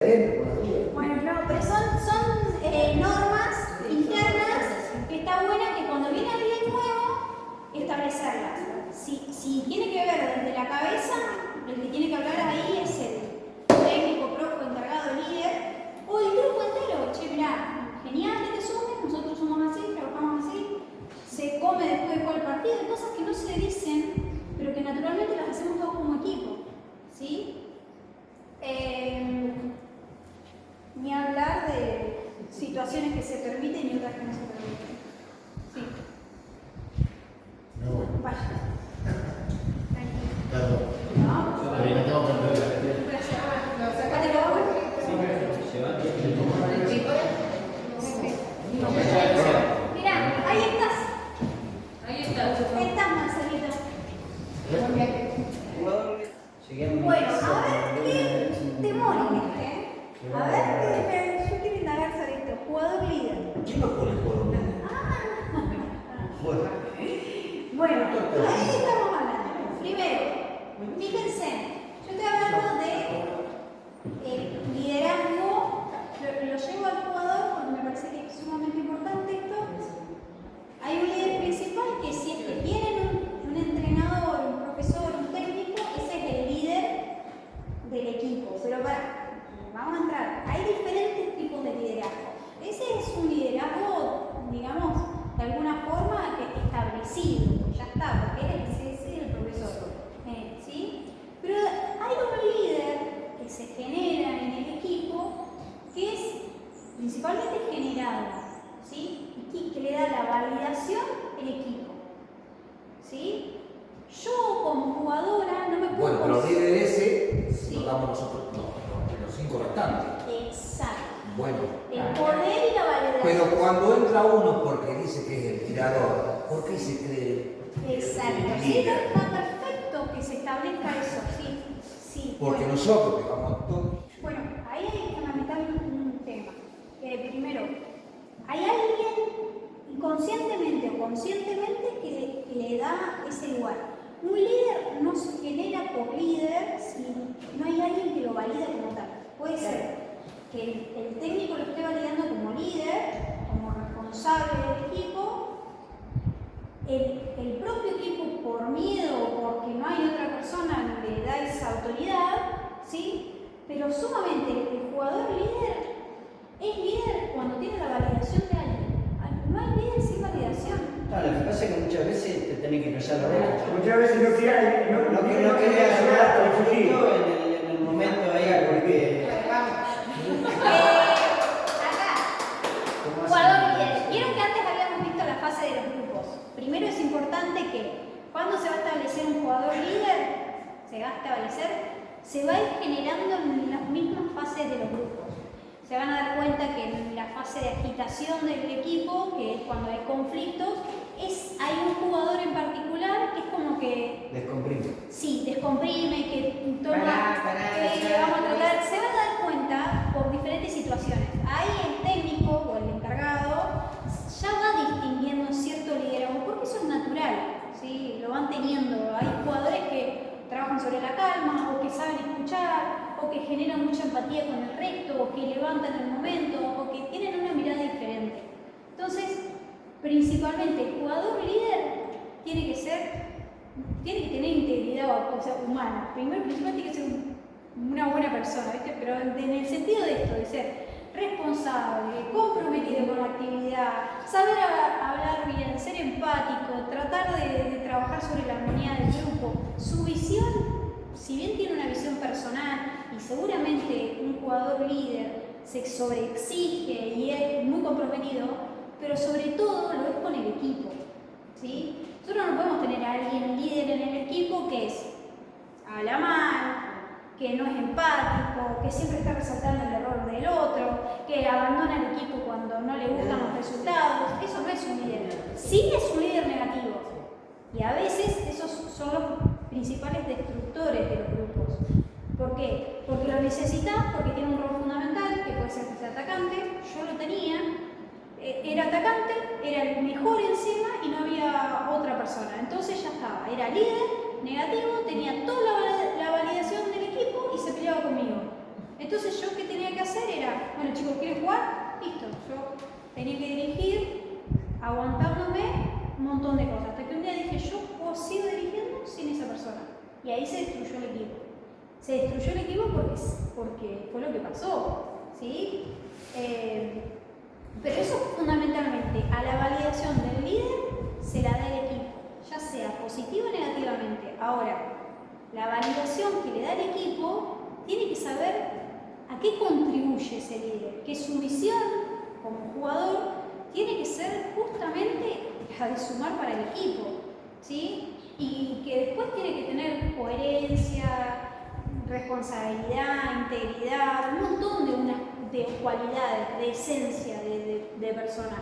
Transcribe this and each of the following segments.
Bueno, no, pero son normas internas que está buena que cuando viene alguien nuevo, establecerlas. Si tiene que ver desde la cabeza, el que tiene que hablar ahí es el técnico, profe, encargado, líder, o el grupo entero. Che, mirá, genial que te sumes, nosotros somos así, trabajamos así, se come después de jugar el partido, cosas que no se dicen, pero que naturalmente las hacemos todos como equipo. ¿Sí? Ni hablar de situaciones que se permiten y otras que no se permiten. Sí. No, bueno. Vaya. Perdón. No, Ahí no tengo que perder. sacate la agua. Mirá, ahí estás. Ahí estás, Marcelito. Bueno, a ver qué temores, A ver, yo quiero indagar sobre esto. Jugador líder. ¿Quién nos pone el jugador líder? Bueno, ahí estamos hablando. Primero, fíjense, yo estoy hablando de liderazgo, lo llevo al jugador porque me parece que es sumamente importante esto. Hay un líder principal que si es que tienen un entrenador, un profesor, un técnico, ese es el líder del equipo. Pero vamos a entrar. Hay diferentes tipos de liderazgo. Ese es un liderazgo, digamos, de alguna forma que establecido. Ya está, porque es el profesor. ¿Sí? Pero hay un líder que se genera en el equipo que es principalmente generado, ¿sí? Y que le da la validación al equipo. ¿Sí? Yo como jugadora no me puedo... Bueno, pero líder ese Sí. lo damos nosotros, los 5 restantes. Exacto. Bueno. El poder y la validación. Pero cuando entra uno porque dice que es el tirador, ¿por qué se cree? Exacto. Sí, está perfecto que se establezca eso, sí. Sí. Porque bueno. nosotros que vamos todos. Bueno, ahí hay fundamentalmente un tema. Primero, hay alguien inconscientemente o conscientemente que le da ese lugar. Un líder no se genera por líder si no hay alguien que lo valide como tal. Puede ser que el técnico lo esté validando como líder, como responsable del equipo, el propio equipo por miedo o porque no hay otra persona que le da esa autoridad, ¿sí? Pero sumamente el jugador líder es líder cuando tiene la validación de alguien. No hay líder sin validación. No, lo que pasa es que muchas veces te tenés que cruzar la derecha. Muchas veces no quiere ayudar a confundir. En el momento ahí, porque... Acá, jugador líder. Vieron que antes habíamos visto la fase de los grupos. Primero es importante que cuando se va a establecer un jugador líder, se va a ir generando en las mismas fases de los grupos. Se van a dar cuenta que en la fase de agitación del equipo, que es cuando hay conflictos, hay un jugador en particular que es como que... Descomprime. Sí, descomprime, que toma... vamos a tratar... Se van a dar cuenta por diferentes situaciones. Ahí el técnico o el encargado ya va distinguiendo cierto liderazgo, porque eso es natural, ¿sí? Lo van teniendo. Hay jugadores que trabajan sobre la calma, o que saben escuchar, o que generan mucha empatía con el resto, o que levantan el momento, o que tienen una mirada diferente. Entonces, principalmente el jugador líder tiene que tener integridad, o sea, humana. Primero, principalmente tiene que ser una buena persona, ¿viste? Pero en el sentido de esto, de ser responsable, comprometido con la actividad, saber hablar bien, ser empático, tratar de trabajar sobre la armonía del grupo. Su visión, si bien tiene una visión personal y seguramente un jugador líder se sobreexige y es muy comprometido, pero sobre todo lo es con el equipo, ¿sí? Nosotros no podemos tener a alguien líder en el equipo que habla mal, que no es empático, que siempre está resaltando el error del otro, que abandona el equipo cuando no le gustan los resultados. Eso no es un líder. Sí es un líder negativo. Y a veces esos son los principales destructores de los grupos. ¿Por qué? Porque lo necesitas, porque tiene un rol fundamental, que puede ser que sea atacante. Yo lo tenía, era atacante, era el mejor encima y no había otra persona. Entonces ya estaba, era líder, negativo, tenía toda la validación del equipo y se peleaba conmigo. Entonces yo, ¿qué tenía que listo, yo tenía que dirigir aguantándome un montón de cosas, hasta que un día dije, yo sigo dirigiendo sin esa persona, y ahí se destruyó el equipo. Se destruyó el equipo porque fue lo que pasó, ¿sí? Pero eso fundamentalmente, a la validación del líder se la da el equipo, ya sea positiva o negativamente. Ahora, la validación que le da el equipo tiene que saber a qué contribuye ese líder, que su misión como jugador tiene que ser justamente la de sumar para el equipo, ¿sí? Y que después tiene que tener coherencia, responsabilidad, integridad, un montón de cualidades, de esencia de persona.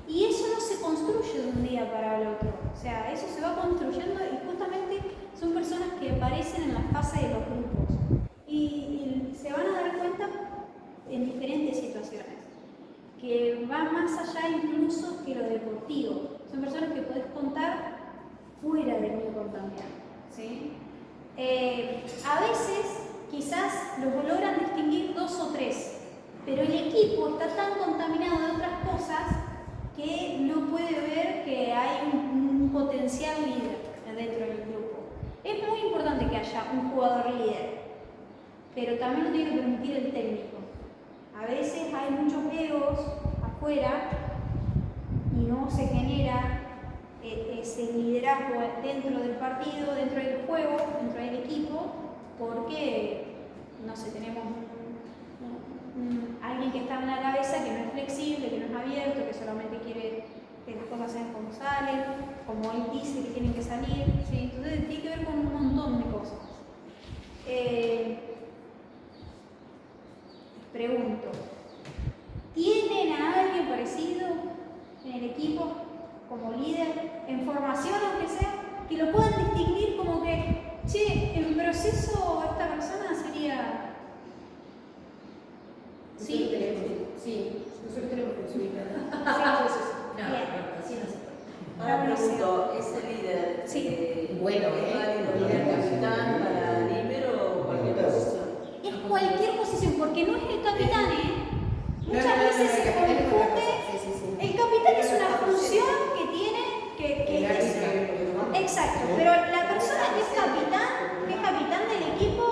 Y eso no se construye de un día para el otro, o sea, eso se va construyendo y justamente son personas que aparecen en la fase de los grupos y se van a dar cuenta en diferentes situaciones, que va más allá incluso que lo deportivo. Son personas que podés contar fuera del grupo también, ¿sí? A veces quizás los logran distinguir 2 o 3, pero el equipo está tan contaminado de otras cosas que no puede ver que hay un potencial líder dentro del grupo. Es muy importante que haya un jugador líder, pero también lo tiene que permitir el técnico. A veces hay muchos egos afuera y no se genera ese liderazgo dentro del partido, dentro del juego, dentro del equipo, porque, no sé, tenemos alguien que está en la cabeza que no es flexible, que no es abierto, que solamente quiere que las cosas sean como salen, como él dice que tienen que salir, ¿sí? Entonces tiene que ver con un montón de cosas. Pregunto, ¿tienen a alguien parecido en el equipo como líder, en formación aunque sea, que lo puedan distinguir como que, che, en proceso esta persona sería... ¿Sí? Nosotros tenemos que subir. Sí. No, Bien. así no se puede. Ahora Ahora pregunto, ¿ese líder Bueno, es válido para capitán, para líbero o cualquier posición? Es cualquier posición, porque no es el capitán, ¿eh? Muchas veces se confunde. El capitán es una función que tiene exacto, pero la persona que es capitán del equipo,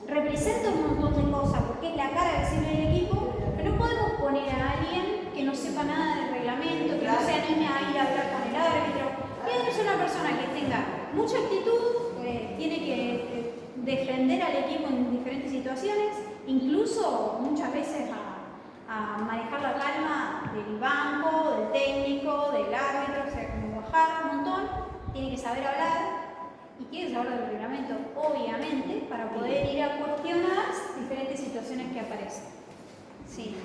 representa un montón de cosas, porque es la cara visible del equipo, pero no podemos poner a alguien que no sepa nada del reglamento, que no se anime a ir a hablar con el árbitro. Tiene que ser una persona que tenga mucha actitud, tiene que defender al equipo en diferentes situaciones, incluso muchas veces a manejar la calma del banco, del técnico, del árbitro, o sea, como bajar un montón, tiene que saber hablar y tiene que saber del reglamento, obviamente, para poder ir a cuestionar diferentes situaciones que aparecen. Sí.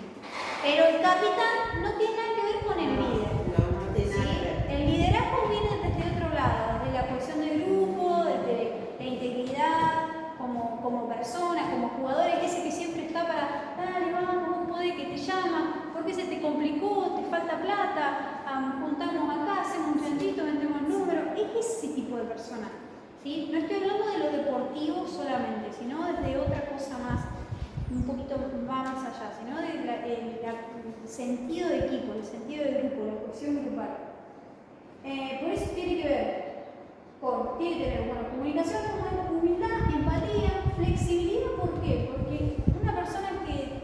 Pero el capitán no tiene nada que ver con el líder. No tiene nada que ver. El liderazgo viene desde otro lado, desde la cohesión del grupo, desde la integridad, como personas, como jugadores, ese que siempre está para, dale, vamos, vos podés, que te llama, porque se te complicó, te falta plata, juntamos acá, hacemos un chantito, vendemos números, es ese tipo de persona, ¿sí? No estoy hablando de lo deportivo solamente, sino desde otra cosa más, un poquito más allá, sino del sentido de equipo, el sentido de grupo, la cohesión grupal. Por eso tiene que ver tiene que tener buena comunicación, humildad, empatía, flexibilidad. ¿Por qué? Porque una persona que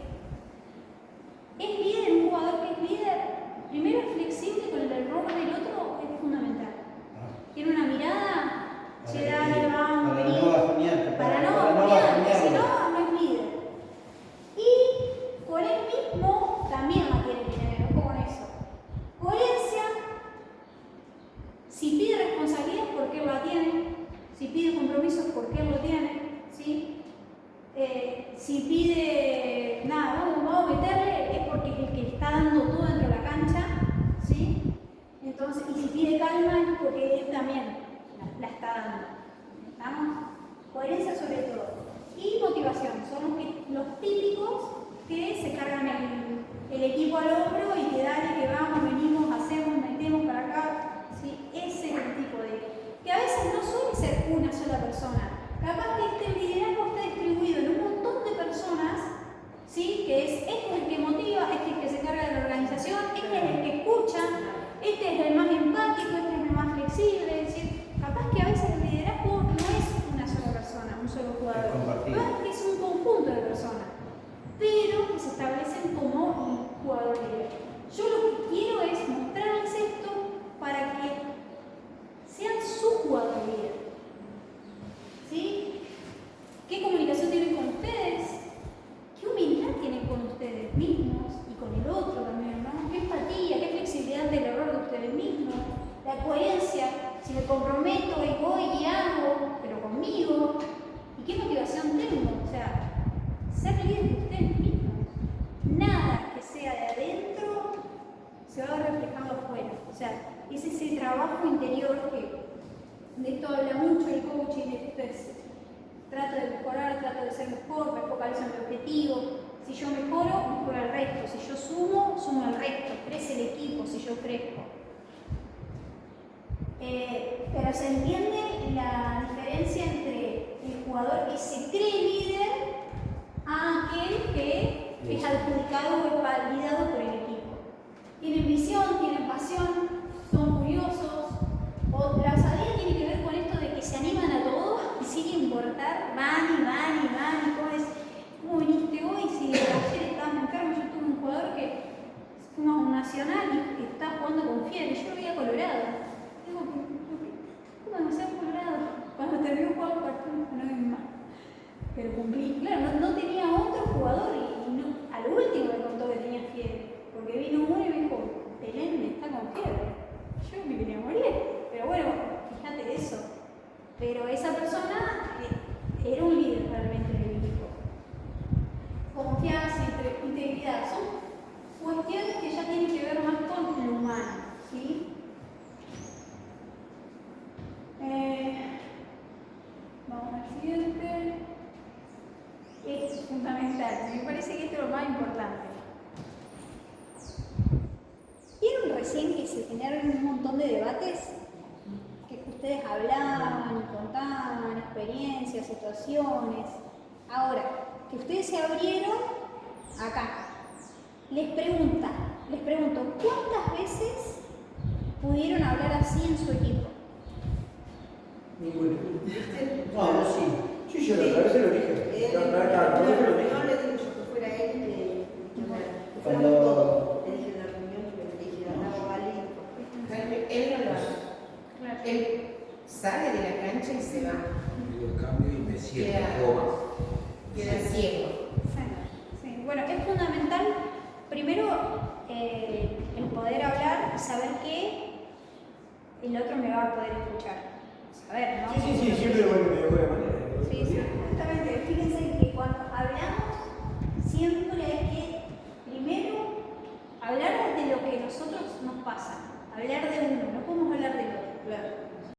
es líder, un jugador que es líder, primero es flexible con el rol del otro, es fundamental. Tiene una mirada, che, dale, vamos, vení. Para no bajonear, si no, no es líder. Y con él mismo también la tiene que tener, ojo con eso. Coherencia. Si pide responsabilidad, ¿por qué la tiene? Si pide compromisos, ¿por qué lo tiene? ¿Sí? Si pide, nada, vamos a meterle, es porque el que está dando todo dentro de la cancha, ¿sí? Entonces, y si pide calma, es porque él también la está dando. ¿Estamos? Coherencia sobre todo. Y motivación, son los típicos que se cargan el equipo al hombro y que dale, que vamos, venimos, hacemos, metemos para acá. ¿Sí? Ese es el tipo que a veces no suele ser una sola persona. Capaz que este liderazgo está distribuido en un montón de personas, ¿sí? Que es el que motiva, el que se encarga de la organización, este es el que escucha, este es el más empático, este es el más flexible. Es decir, capaz que a veces el liderazgo no es una sola persona, un solo jugador, Es compartido. capaz que es un conjunto de personas, pero que se establecen como un jugador líder. Yo lo que quiero es mostrarles esto para que sean su jugador líder. ¿Sí? ¿Qué comunicación tienen con ustedes? ¿Qué humildad tienen con ustedes mismos y con el otro también, ¿no? ¿Qué empatía, qué flexibilidad del error de ustedes mismos? La coherencia, si me comprometo y voy y hago, pero conmigo. ¿Y qué motivación tengo? O sea, ser líder de ustedes mismos. Nada que sea de adentro se va a ver reflejado afuera. O sea, es ese trabajo interior que de esto habla mucho el coaching, esto es, trato de mejorar, trato de ser mejor, me focalizo en mi objetivo. Si yo mejoro, mejora el resto. Si yo sumo, sumo el resto. Crece el equipo si yo crezco. Pero se entiende la diferencia entre el jugador que se cree líder a aquel que es adjudicado o es validado por el equipo. Tienen visión, tienen pasión, son curiosos. O la osadía tiene que ver con esto de que se animan a todo y sin importar, van y van y van. Y ¿cómo viniste hoy? Si ayer estabas enfermo, yo tuve un jugador que fuimos a un nacional y estaba jugando con fiebre. Yo lo veía colorado. Digo, ¿cómo demasiado colorado? Cuando terminó jugando un partido, no vi más. Pero cumplí. Claro, no tenía otro jugador y no, al último me contó que tenía fiebre. Porque vino uno y me dijo, Belén está con fiebre. Yo me quería morir. Pero bueno, fíjate eso. Pero esa persona era un líder realmente del equipo. Confianza, integridad, son cuestiones que ya tienen que ver más con lo humano, ¿sí? Vamos al siguiente. Esto es fundamental. Me parece que esto es lo más importante. ¿Vieron recién que se generaron un montón de debates? Que ustedes hablaban, contaban experiencias, situaciones. Ahora, que ustedes se abrieron acá. Les pregunto, ¿cuántas veces pudieron hablar así en su equipo? Ninguno. No, sí. Sí, yo la otra vez se lo dije. La otra vez, claro, yo se lo dije. No le dije mucho que fuera él, que fuera Cuando- todo. Le dije en la reunión que le dije, no, vale. Él no lo hace. Él sale de la cancha y se va. Yo cambio y me siento Queda- coma. Queda ciego. Sí. Bueno, es fundamental, primero, el poder hablar y saber que el otro me va a poder escuchar. Saber, ¿no? Sí, siempre lo vuelve de buena manera. Sí, justamente. Fíjense que cuando hablamos, siempre hay que, primero, hablar de lo que a nosotros nos pasa. Hablar de uno, no podemos hablar del otro. Claro.